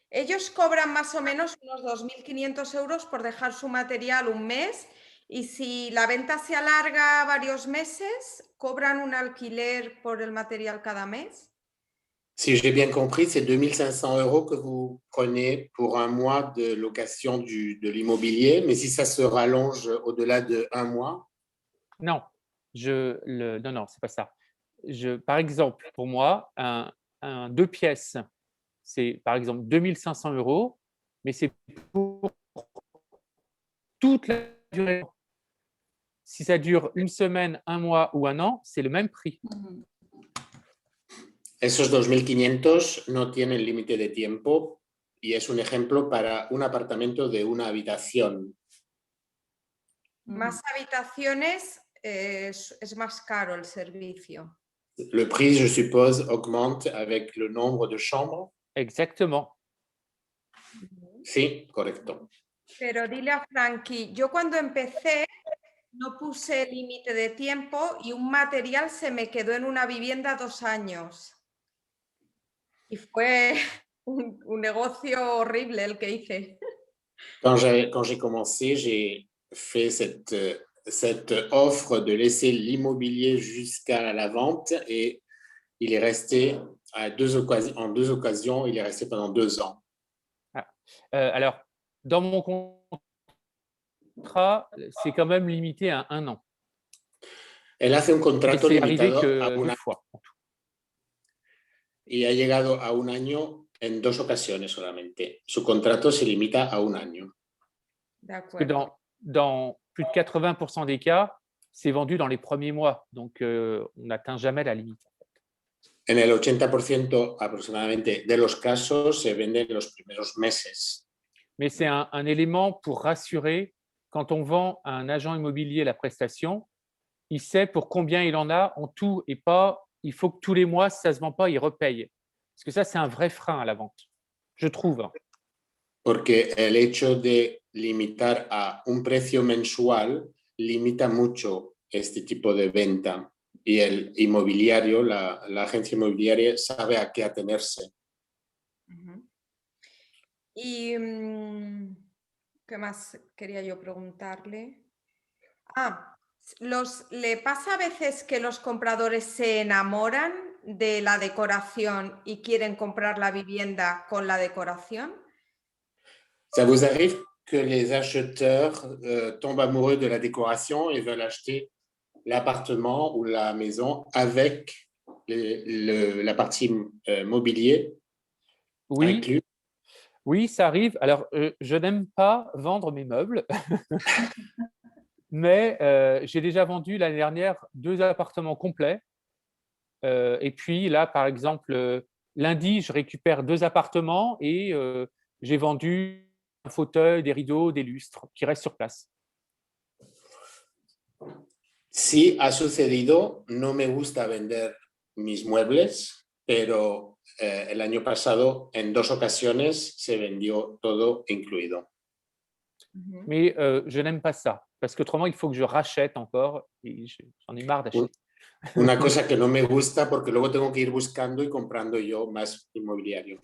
Ellos cobran más o menos unos 2.500 euros por dejar su material un mes y si la venta se alarga varios meses, ¿cobran un alquiler por el material cada mes? Si j'ai bien compris, c'est 2500 euros que vous prenez pour un mois de location de l'immobilier, mais si ça se rallonge au-delà de un mois. Non, non, c'est pas ça. Par exemple, pour moi, un 2 pièces, c'est par exemple 2500 euros, mais c'est pour toute la durée. Si ça dure une semaine, un mois ou un an, c'est le même prix. Esos 2.500 no tienen límite de tiempo y es un ejemplo para un apartamento de una habitación. Más habitaciones es más caro el servicio. Le prix, je suppose, augmente avec le nombre de chambres. Exactement. Sí, correcto. Pero dile a Frankie, yo cuando empecé no puse límite de tiempo y un material se me quedó en una vivienda 2 años. Y fue un negocio horrible el que hice. Quand j'ai commencé, j'ai fait cette offre de laisser l'immobilier jusqu'à la vente et il est resté en deux occasions, il est resté pendant 2 ans. Alors, dans mon contrat, c'est quand même limité à 1 an. Elle hace un contrato c'est arrivé limitado que a 2 un fois. y ha llegado a 1 año en 2 ocasiones solamente. Su contrato se limita a 1 año. Parce que dans plus de 80% des cas, c'est vendu dans les premiers mois. Donc, on n'atteint jamais la limite. En el 80% aproximadamente de los casos se vende en los primeros meses. Mais c'est un élément pour rassurer quand on vend à un agent immobilier la prestation, il sait pour combien il en a en tout et pas, il faut que tous les mois, si ça ne se vend pas, il repaye. Parce que ça, c'est un vrai frein à la vente, je trouve. Porque el hecho de limitar a un precio mensual limita mucho este tipo de venta y el inmobiliario, la agencia inmobiliaria sabe a qué atenerse. Y ¿qué más quería yo preguntarle? ¿Le pasa a veces que los compradores se enamoran de la decoración y quieren comprar la vivienda con la decoración? Ça vous arrive que les acheteurs tombent amoureux de la décoration et veulent acheter l'appartement ou la maison avec la partie mobilier inclus? Oui, ça arrive. Alors, je n'aime pas vendre mes meubles, mais j'ai déjà vendu l'année dernière 2 appartements complets. Et puis là, par exemple, lundi, je récupère 2 appartements et j'ai vendu un fauteuil, des rideaux, des lustres qui restent sur place. Sí, ha sucedido. No me gusta vender mis muebles, pero el año pasado en 2 ocasiones se vendió todo incluido. Mais je n'aime pas ça, parce qu'autrement, il faut que je rachète encore et j'en ai marre d'acheter. Una cosa que no me gusta porque luego tengo que ir buscando y comprando yo más inmobiliario.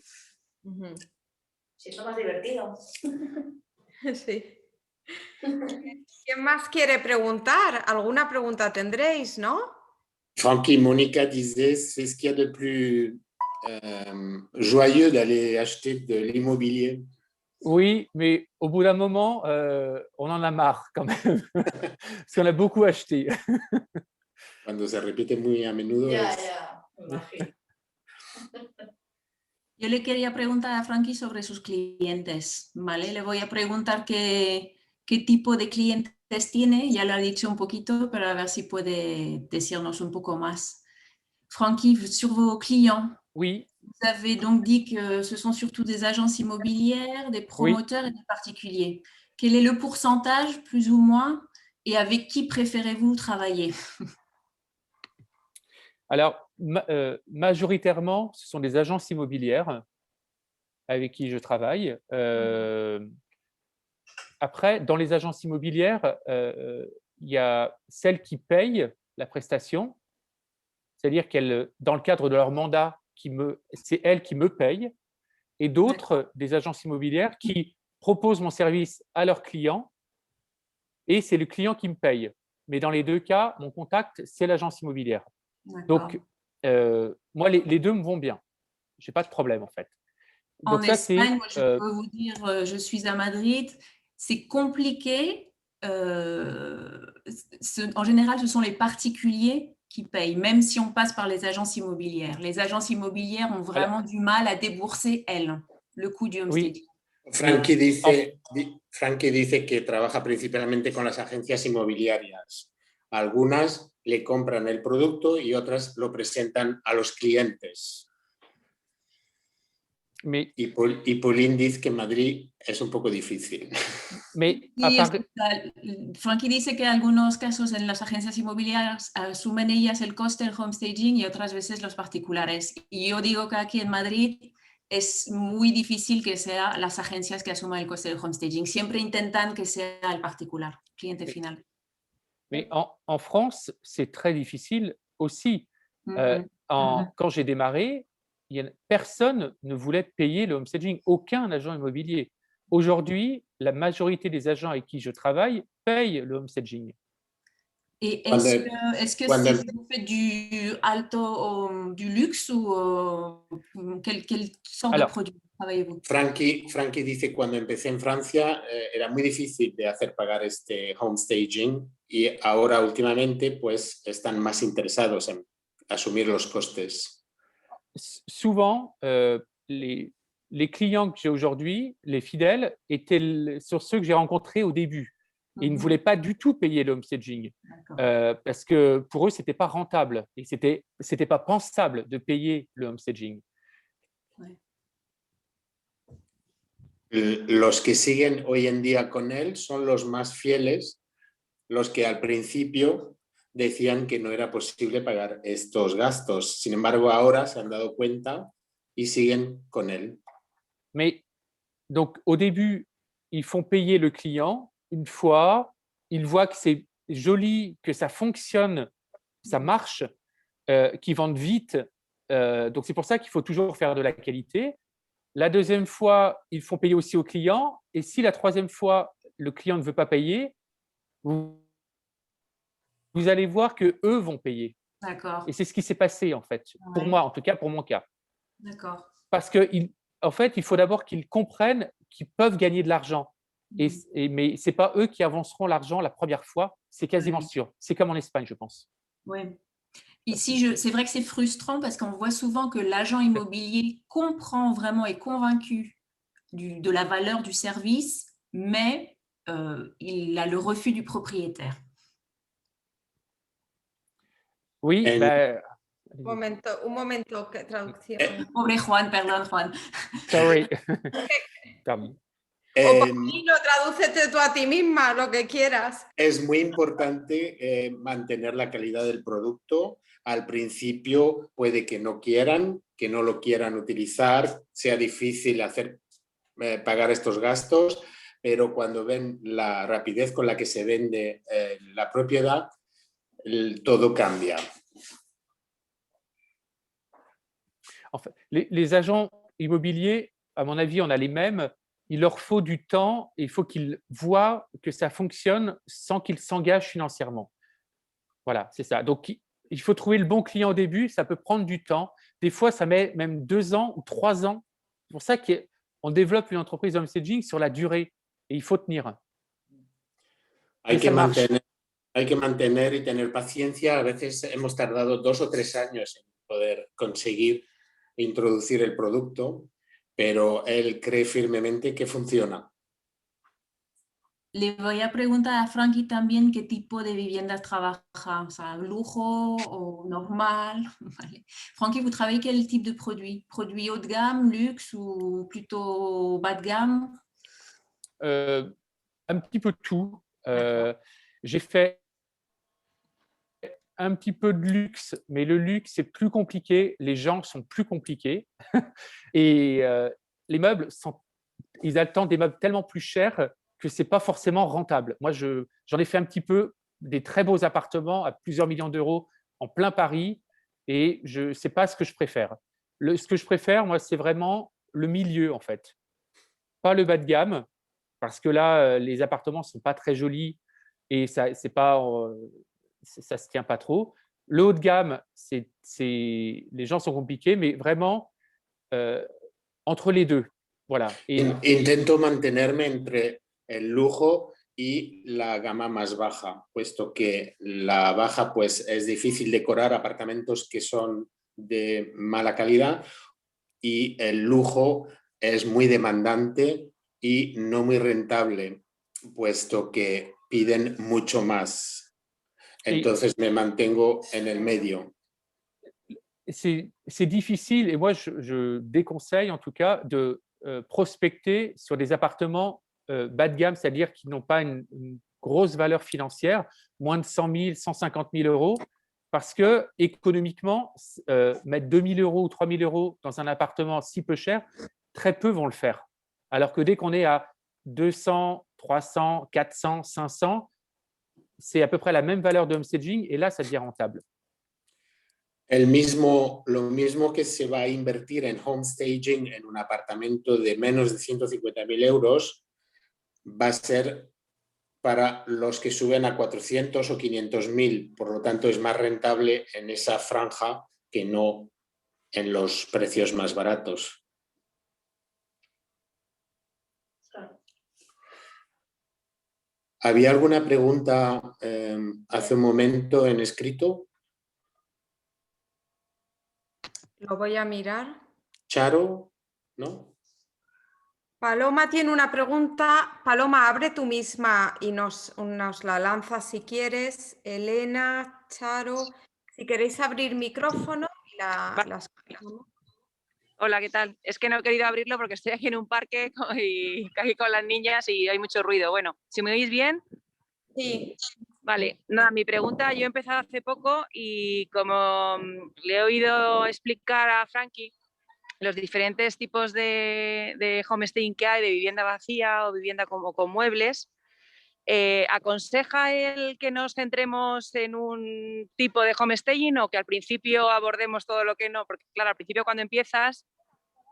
Si es lo más divertido. Sí. ¿Quién más quiere preguntar? ¿Alguna pregunta tendréis, no? Francky, Monica disait, c'est ce qu'il y a de plus joyeux d'aller acheter de l'immobilier. Oui, mais au bout d'un moment, on en a marre quand même, parce qu'on a beaucoup acheté. Cuando se repite muy a menudo. Ya, me imagino. Yo le quería preguntar a Frankie sobre sus clientes, ¿vale? Le voy a preguntar qué tipo de clientes tiene, ya lo ha dicho un poquito, pero a ver si puede decirnos un poco más. Francky, sur vos clients, Oui. vous avez donc dit que ce sont surtout des agences immobilières, des promoteurs et des particuliers. Quel est le pourcentage, plus ou moins, et avec qui préférez-vous travailler? Alors, majoritairement, ce sont des agences immobilières avec qui je travaille. Après, dans les agences immobilières, il y a celles qui payent la prestation, c'est-à-dire qu'elles, dans le cadre de leur mandat, c'est elles qui me payent, et d'autres, des agences immobilières qui proposent mon service à leurs clients, et c'est le client qui me paye. Mais dans les deux cas, mon contact, c'est l'agence immobilière. Donc, moi, les deux me vont bien. Je n'ai pas de problème, en fait. En Donc ça, Espagne, moi, je peux vous dire, je suis à Madrid, c'est compliqué. En général, ce sont les particuliers qui payent, même si on passe par les agences immobilières. Les agences immobilières ont vraiment du mal à débourser, elles, le coût du homestaging. Frankie dice que trabaja principalmente con las agencias inmobiliarias. Algunas le compran el producto y otras lo presentan a los clientes. Y Pauline dice que en Madrid es un poco difícil. Frankie dice que en algunos casos en las agencias inmobiliarias asumen ellas el coste del homestaging y otras veces los particulares. Y yo digo que aquí en Madrid es muy difícil que sean las agencias que asuman el coste del homestaging. Siempre intentan que sea el particular, cliente final. Mais en France, c'est très difficile aussi. Quand j'ai démarré, personne ne voulait payer le homestaging, aucun agent immobilier. Aujourd'hui, la majorité des agents avec qui je travaille payent le homestaging. Et est-ce que vous faites du alto ou du luxe ou quelle sorte de produit travaillez-vous? Frankie dice que cuando empecé en Francia era muy difícil de hacer pagar este homestaging y ahora últimamente pues están más interesados en asumir los costes. Souvent, les clients que j'ai aujourd'hui, les fidèles, étaient sur ceux que j'ai rencontrés au début. Et ils ne voulaient pas du tout payer le homestaging parce que pour eux, ce n'était pas rentable et ce n'était pas pensable de payer le homestaging. Ouais. Los que siguen hoy en día con él son los más fieles, los que al principio decían que no era posible pagar estos gastos. Sin embargo, ahora se han dado cuenta y siguen con él. Mais donc, au début, ils font payer le client. Une fois, ils voient que c'est joli, que ça fonctionne, ça marche, qu'ils vendent vite. Donc, c'est pour ça qu'il faut toujours faire de la qualité. La deuxième fois, ils font payer aussi au client. Et si la troisième fois, le client ne veut pas payer, vous allez voir qu'eux vont payer. D'accord. Et c'est ce qui s'est passé, en fait, pour moi, en tout cas pour mon cas. D'accord. Parce qu'en fait, il faut d'abord qu'ils comprennent qu'ils peuvent gagner de l'argent. Mais ce n'est pas eux qui avanceront l'argent la première fois, c'est quasiment sûr. C'est comme en Espagne, je pense. Oui. Ici, c'est vrai que c'est frustrant parce qu'on voit souvent que l'agent immobilier comprend vraiment, est convaincu de la valeur du service, mais il a le refus du propriétaire. Oui, Un momento, traducción. Pobre Juan, perdón, Juan. Sorry. Pardon. O tradúcete tú a ti misma, lo que quieras. Es muy importante mantener la calidad del producto. Al principio puede que no quieran, que no lo quieran utilizar, sea difícil hacer pagar estos gastos, pero cuando ven la rapidez con la que se vende la propiedad, todo cambia. En fait, les agents immobiliers, à mon avis, on a les mêmes. Il leur faut du temps et il faut qu'ils voient que ça fonctionne sans qu'ils s'engagent financièrement. Voilà, c'est ça. Donc, il faut trouver le bon client au début. Ça peut prendre du temps. Des fois, ça met même 2 ans ou 3 ans. C'est pour ça qu'on développe une entreprise de homestaging sur la durée et il faut tenir. Hay que mantener y tener paciencia. A veces hemos tardado 2 o 3 años en poder conseguir introducir el producto, pero él cree firmemente que funciona. Le voy a preguntar a Frankie también qué tipo de viviendas trabaja, o sea, lujo o normal. Vale. Frankie, vous travaillez quel type de produit? Produit haut de gamme, luxe ou plutôt bas de gamme? Un petit peu tout. J'ai fait un petit peu de luxe, mais le luxe, c'est plus compliqué, les gens sont plus compliqués et les meubles, ils attendent des meubles tellement plus chers que ce n'est pas forcément rentable. Moi, j'en ai fait un petit peu des très beaux appartements à plusieurs millions d'euros en plein Paris et ce n'est pas ce que je préfère. Ce que je préfère, moi, c'est vraiment le milieu, en fait. Pas le bas de gamme, parce que là, les appartements ne sont pas très jolis et ça ne se tient pas trop. Le haut de gamme, les gens sont compliqués, mais vraiment entre les deux. Voilà. Intento mantenerme entre el lujo y la gama más baja, puesto que la baja pues es difícil decorar apartamentos que son de mala calidad y el lujo es muy demandante y no muy rentable, puesto que piden mucho más. Entonces me mantengo en el medio. C'est difficile et moi, je déconseille en tout cas de prospecter sur des appartements bas de gamme, c'est-à-dire qui n'ont pas une grosse valeur financière, moins de 100 000, 150 000 euros, parce que économiquement, mettre 2 000 euros ou 3 000 euros dans un appartement si peu cher, très peu vont le faire. Alors que dès qu'on est à 200, 300, 400, 500, c'est à peu près la même valeur de homestaging et là, ça devient rentable. Lo mismo que se va a invertir en homestaging en un apartamento de menos de 150.000 euros va a ser para los que suben a 400 o 500.000. Por lo tanto, es más rentable en esa franja que no en los precios más baratos. ¿Había alguna pregunta hace un momento en escrito? Lo voy a mirar. Charo, ¿no? Paloma tiene una pregunta. Paloma, abre tú misma y nos la lanzas si quieres. Elena, Charo, si queréis abrir micrófono y la escuchamos. Hola, ¿qué tal? Es que no he querido abrirlo porque estoy aquí en un parque y casi con las niñas y hay mucho ruido. Bueno, ¿si me oís bien? Sí. Vale, nada, mi pregunta, yo he empezado hace poco y como le he oído explicar a Frankie los diferentes tipos de homestaying que hay, de vivienda vacía o vivienda con muebles, ¿aconseja él que nos centremos en un tipo de homestaying o que al principio abordemos todo lo que no? Porque claro, al principio cuando empiezas,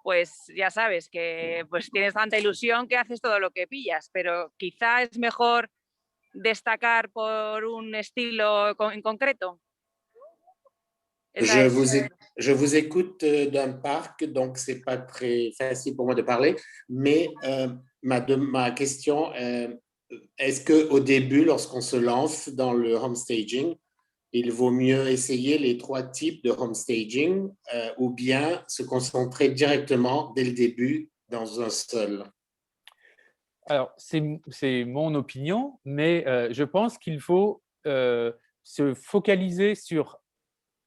pues ya sabes que pues tienes tanta ilusión que haces todo lo que pillas, pero quizá es mejor destacar por un estilo en concreto. Je vous écoute d'un parc, donc ce n'est pas très facile pour moi de parler, mais ma question, est-ce qu'au début, lorsqu'on se lance dans le homestaging, il vaut mieux essayer les 3 types de homestaging ou bien se concentrer directement dès le début dans un seul? Alors, c'est mon opinion, mais je pense qu'il faut se focaliser sur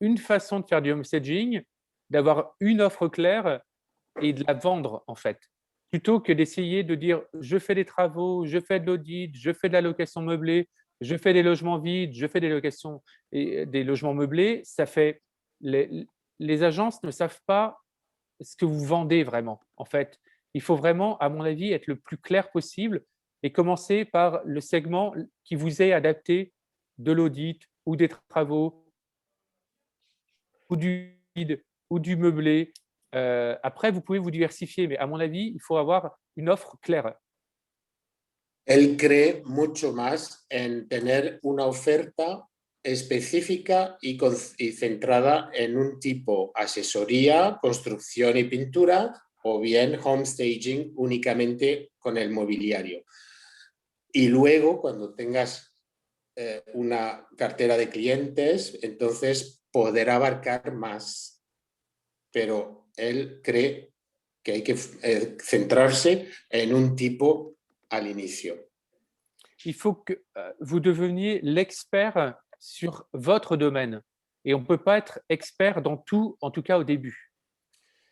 une façon de faire du homestaging, d'avoir une offre claire et de la vendre, en fait. Plutôt que d'essayer de dire « je fais des travaux, je fais de l'audit, je fais de la location meublée, je fais des logements vides, je fais des logements meublés », ça fait… Les agences ne savent pas ce que vous vendez vraiment, en fait. Il faut vraiment, à mon avis, être le plus clair possible et commencer par le segment qui vous est adapté de l'audit ou des travaux ou du vide ou du meublé. Après, vous pouvez vous diversifier, mais à mon avis, il faut avoir une offre claire. Él cree mucho más en tener una oferta específica y centrada en un tipo asesoría, construcción y pintura, o bien homestaging únicamente con el mobiliario. Y luego, cuando tengas una cartera de clientes, entonces poder abarcar más. Pero él cree que hay que centrarse en un tipo al inicio. Il faut que vous deveniez l'expert sur votre domaine. Et on ne peut pas être expert dans tout, en tout cas au début.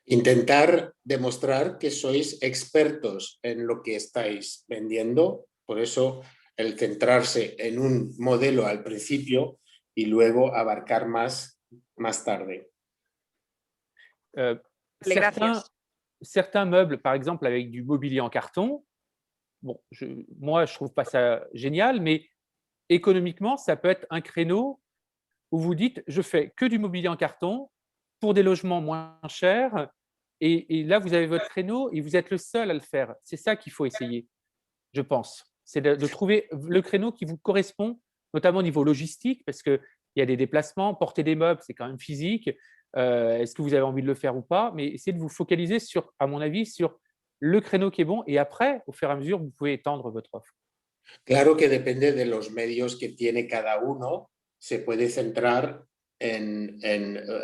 Intentar demostrar que sois expertos en lo que estáis vendiendo, por eso el centrarse en un modelo al principio y luego abarcar más tarde. Certains meubles, par exemple, avec du mobilier en carton, bon, moi, je trouve pas ça génial, mais économiquement, ça peut être un créneau où vous dites, je fais que du mobilier en carton pour des logements moins chers, et là, vous avez votre créneau et vous êtes le seul à le faire. C'est ça qu'il faut essayer, je pense. C'est de trouver le créneau qui vous correspond, notamment au niveau logistique, parce qu'il y a des déplacements, porter des meubles, c'est quand même physique. Est-ce que vous avez envie de le faire ou pas? Mais essayez de vous focaliser sur, à mon avis, sur le créneau qui est bon, et après, au fur et à mesure, vous pouvez étendre votre offre. Claro que depende de los medios que tiene cada uno, se puede centrar en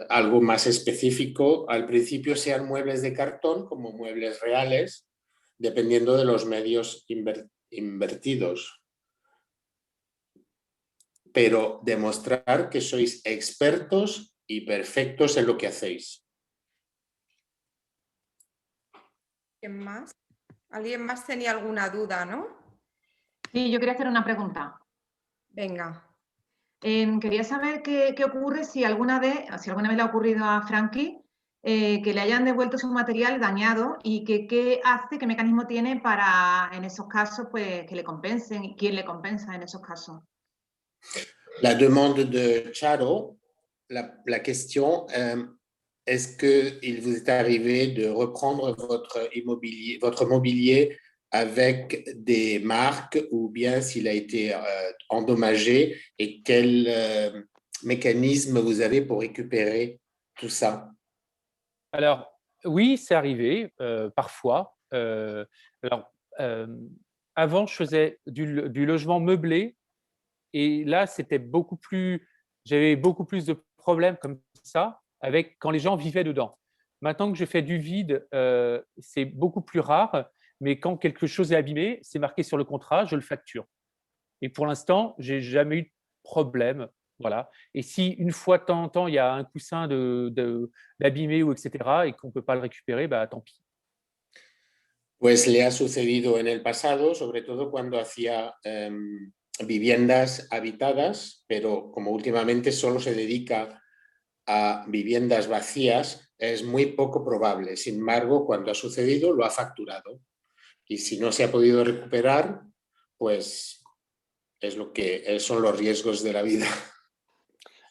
algo más específico. Al principio sean muebles de cartón como muebles reales, dependiendo de los medios invertidos. Pero demostrar que sois expertos y perfectos en lo que hacéis. ¿Quién más? ¿Alguien más tenía alguna duda, no? Sí, yo quería hacer una pregunta. Venga. Quería saber qué ocurre si alguna vez le ha ocurrido a Frankie que le hayan devuelto su material dañado y qué hace, qué mecanismo tiene para, en esos casos, pues que le compensen y quién le compensa en esos casos. La demande de Charo, la question, est-ce qu'il vous est arrivé de reprendre votre mobilier avec des marques ou bien s'il a été endommagé et quel mécanisme vous avez pour récupérer tout ça? Alors, oui, c'est arrivé, parfois. Avant, je faisais du logement meublé, et là, j'avais beaucoup plus de problèmes comme ça quand les gens vivaient dedans. Maintenant que je fais du vide, c'est beaucoup plus rare, mais quand quelque chose est abîmé, c'est marqué sur le contrat, je le facture. Et pour l'instant, je n'ai jamais eu de problème. Voilà. Et si une fois de temps en temps, il y a un coussin d'abîmé ou etc. et qu'on ne peut pas le récupérer, bah, tant pis. Pues le ha sucedido en el pasado, sobre todo cuando hacía viviendas habitadas, pero como últimamente solo se dedica a viviendas vacías, es muy poco probable. Sin embargo, cuando ha sucedido, lo ha facturado. Y si no se ha podido recuperar, pues es lo que son los riesgos de la vida.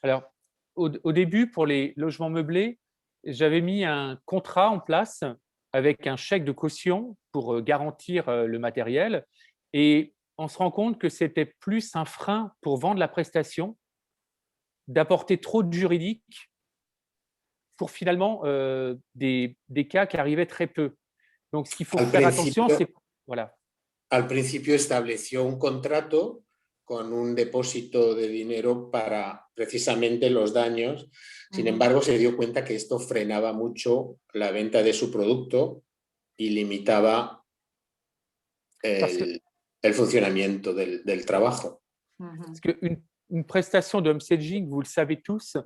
Alors, au début, pour les logements meublés, j'avais mis un contrat en place avec un chèque de caution pour garantir le matériel. Et on se rend compte que c'était plus un frein pour vendre la prestation, d'apporter trop de juridique pour finalement des cas qui arrivaient très peu. Donc, ce qu'il faut faire attention, c'est… Voilà. Al principio estableció un contrato con un depósito de dinero para precisamente los daños. Sin embargo, se dio cuenta que esto frenaba mucho la venta de su producto y limitaba el funcionamiento del trabajo. Parce qu'une prestation de homestaging, vous le savez tous,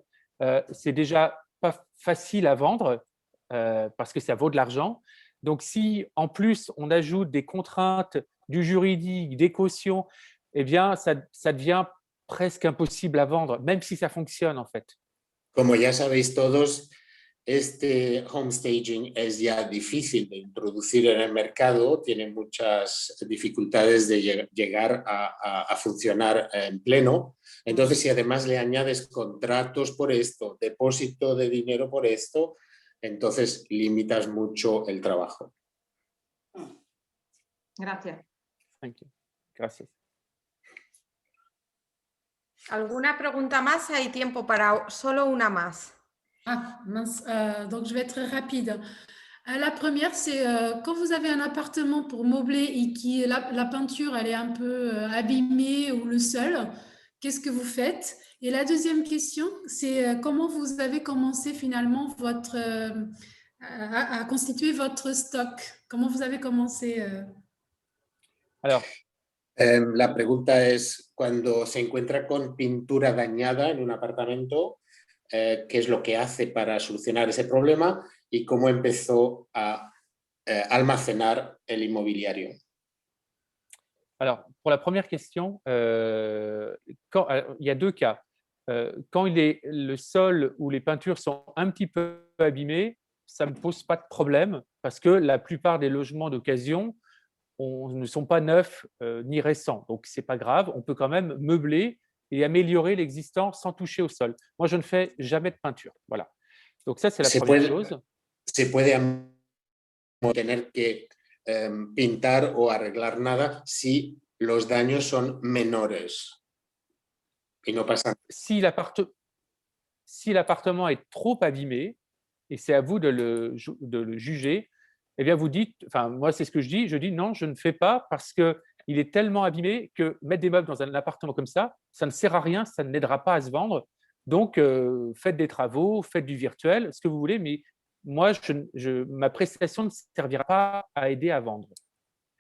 c'est déjà pas facile à vendre parce que ça vaut de l'argent. Donc, si en plus on ajoute des contraintes, du juridique, des cautions, eh bien, ça devient presque impossible à vendre, même si ça fonctionne en fait. Como ya sabéis todos, este homestaging es ya difícil de introducir en el mercado, tiene muchas dificultades de llegar a funcionar en pleno. Entonces, si además le añades contratos por esto, depósito de dinero por esto, entonces limitas mucho el trabajo. Gracias. Thank you. Gracias. ¿Alguna pregunta más? Hay tiempo para solo una más. Ah, mince, donc je vais être très rapide. La première, c'est quand vous avez un appartement pour meubler et qui la peinture elle est un peu abîmée ou le sol, qu'est-ce que vous faites? Et la deuxième question, c'est comment vous avez commencé finalement à constituer votre stock? Comment vous avez commencé? Alors, la pregunta es, cuando se encuentra con pintura dañada en un apartamento, ¿qué es lo que hace para solucionar ese problema y cómo empezó a almacenar el inmobiliario? Alors, pour la première question, il y a deux cas. quand le sol ou les peintures sont un petit peu abîmées, ça ne me pose pas de problème parce que la plupart des logements d'occasion ne sont pas neufs ni récents. Donc, ce n'est pas grave, on peut quand même meubler et améliorer l'existant sans toucher au sol. Moi, je ne fais jamais de peinture. Voilà. Donc ça, c'est la première chose. Se puede tener que pintar o arreglar nada si los daños son menores. Y no pasa. Si l'appartement est trop abîmé, et c'est à vous de le juger, eh bien vous dites, enfin moi c'est ce que je dis non, je ne fais pas parce qu'il est tellement abîmé que mettre des meubles dans un appartement comme ça ne sert à rien, ça ne l'aidera pas à se vendre. Donc faites des travaux, faites du virtuel, ce que vous voulez, mais moi ma prestation ne servira pas à aider à vendre.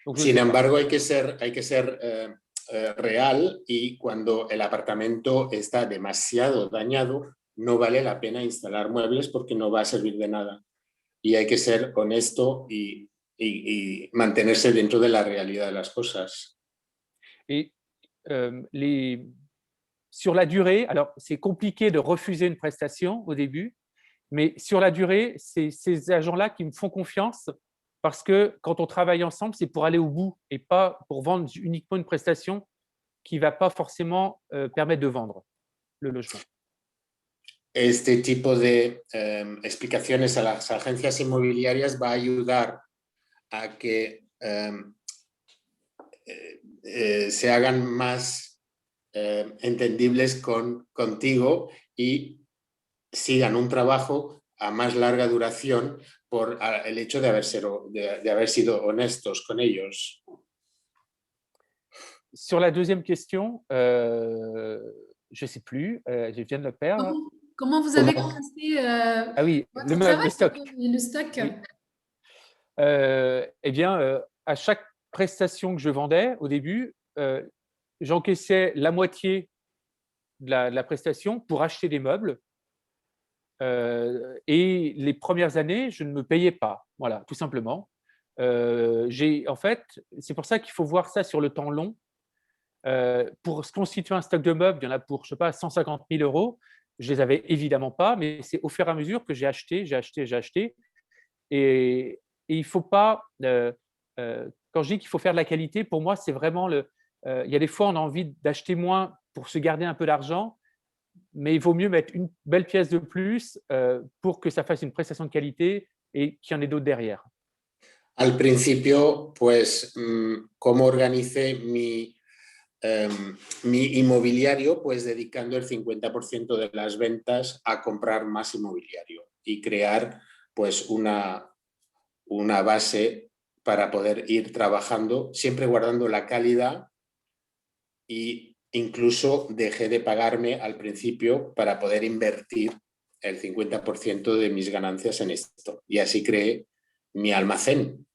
Donc, sin embargo, hay que ser real, y cuando el apartamento está demasiado dañado, no vale la pena instalar muebles porque no va a servir de nada. Y hay que ser honesto y mantenerse dentro de la realidad de las cosas. Et sur la durée, alors c'est compliqué de refuser une prestation au début, mais sur la durée, c'est ces agents-là qui me font confiance parce que quand on travaille ensemble, c'est pour aller au bout et pas pour vendre uniquement une prestation qui ne va pas forcément permettre de vendre le logement. Este tipo de explicaciones a las agencias inmobiliarias va a ayudar a que se hagan más entendibles contigo y sigan un trabajo a más larga duración por el hecho de haber sido honestos con ellos. Sur la deuxième question, je ne sais plus, je viens de le perdre. Comment vous avez commencé ah oui, le stock. Le stock. Oui. Eh bien, à chaque prestation que je vendais, au début, j'encaissais la moitié de la prestation pour acheter des meubles. Et les premières années, je ne me payais pas, voilà, tout simplement. En fait, c'est pour ça qu'il faut voir ça sur le temps long. Pour se constituer un stock de meubles, il y en a pour, je sais pas, 150 000 €. Je ne les avais évidemment pas, mais c'est au fur et à mesure que j'ai acheté. Et il ne faut pas, quand je dis qu'il faut faire de la qualité, pour moi, c'est vraiment il y a des fois, on a envie d'acheter moins pour se garder un peu d'argent, mais il vaut mieux mettre une belle pièce de plus pour que ça fasse une prestation de qualité et qu'il y en ait d'autres derrière. Al principio, pues, ¿cómo organicé mi inmobiliario? Pues dedicando el 50% de las ventas a comprar más inmobiliario y crear pues una base para poder ir trabajando, siempre guardando la calidad, y incluso dejé de pagarme al principio para poder invertir el 50% de mis ganancias en esto. Y así creé mi almacén.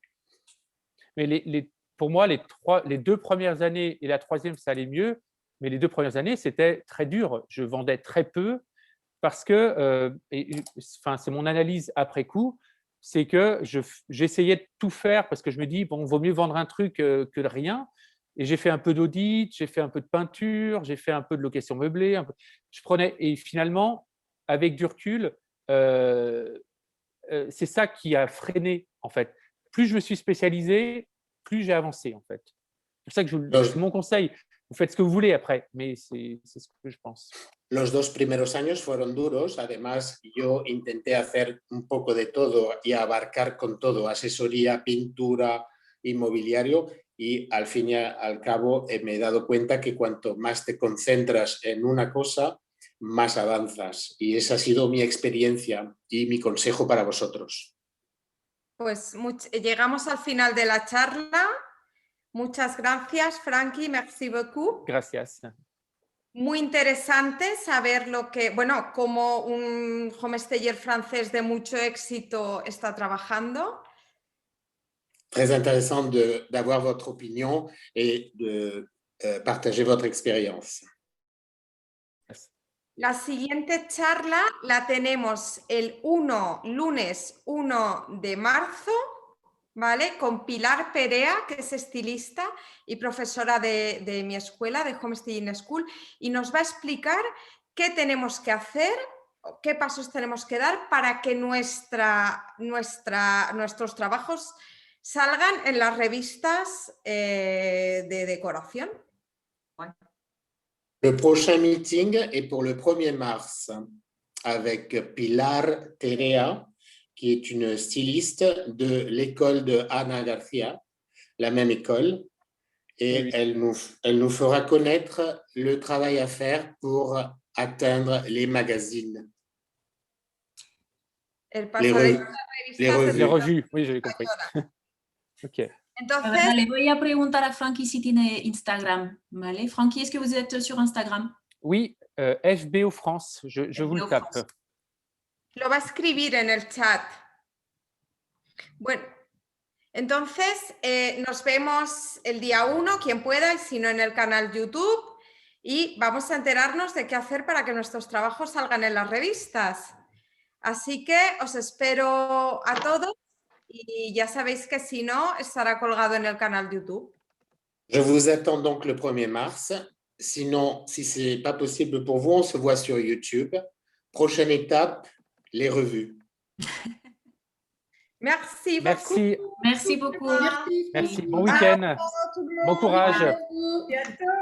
Mais pour moi, les 2 premières années et la troisième, ça allait mieux. Mais les 2 premières années, c'était très dur. Je vendais très peu parce que, c'est mon analyse après coup, c'est que j'essayais de tout faire parce que je me dis, bon, vaut mieux vendre un truc que de rien. Et j'ai fait un peu d'audit, j'ai fait un peu de peinture, j'ai fait un peu de location meublée. Et finalement, avec du recul, c'est ça qui a freiné, en fait. Plus je me suis spécialisé, plus j'ai avancé, en fait. C'est pour ça que c'est mon conseil. Vous faites ce que vous voulez après, mais c'est ce que je pense. Los 2 primeros años fueron duros. Además, yo intenté hacer un poco de todo y abarcar con todo, asesoría, pintura, inmobiliario, y al fin y al cabo me he dado cuenta que cuanto más te concentras en una cosa, más avanzas. Y esa ha sido mi experiencia y mi consejo para vosotros. Pues llegamos al final de la charla. Muchas gracias, Frankie. Merci beaucoup. Gracias. Muy interesante saber cómo un homestayer francés de mucho éxito está trabajando. Très intéressant d'avoir votre opinion et de partager votre expérience. La siguiente charla la tenemos el lunes 1 de marzo, ¿vale? Con Pilar Perea, que es estilista y profesora de mi escuela, de Homestaying School, y nos va a explicar qué tenemos que hacer, qué pasos tenemos que dar para que nuestros trabajos salgan en las revistas de decoración. Le prochain meeting est pour le 1er mars avec Pilar Terea, qui est une styliste de l'école de Ana Garcia, la même école, et Oui. elle nous fera connaître le travail à faire pour atteindre les magazines. El Les pasar revues. estas Les revistas de Les revues. revues, oui, j'avais compris. Ok. Entonces, Le voy a preguntar a Frankie si tiene Instagram, ¿vale? Frankie, est-ce que vous êtes sur Instagram? Oui, FBO France, je vous le FBO tape. France. lo va a escribir en el chat. Bueno, entonces nos vemos el día 1, quien pueda, y si no en el canal YouTube, y vamos a enterarnos de qué hacer para que nuestros trabajos salgan en las revistas. Así que os espero a todos y ya sabéis que si no, estará colgado en el canal YouTube. Je vous attends donc le 1er mars. Sinon, si ce n'est pas possible pour vous, on se voit sur YouTube. Prochaine étape, les revues. Merci beaucoup. Merci, Merci beaucoup. Merci. merci. Bon week-end. Tout le Bon monde. courage. Bientôt.